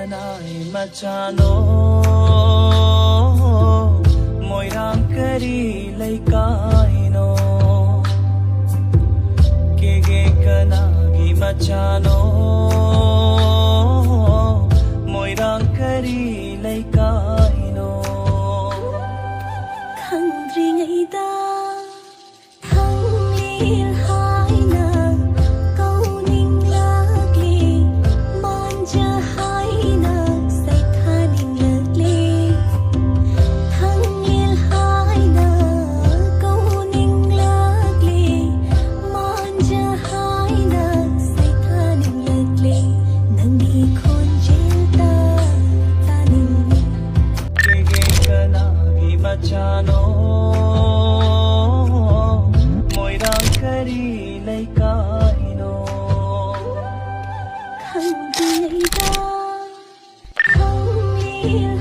kanai machano moirang kari lai kaino kege kanagi machano moirang kari lai kaino khangri ngai da thang lil hai na câu ning lag li man ja hai na sai tha ning lag li thang lil hai na câu ning lag li man ja hai na sai tha ning lag li nang ni khon jel ta ta ning kege kanagi machano moirang kari lai kaino khang đi da khang lil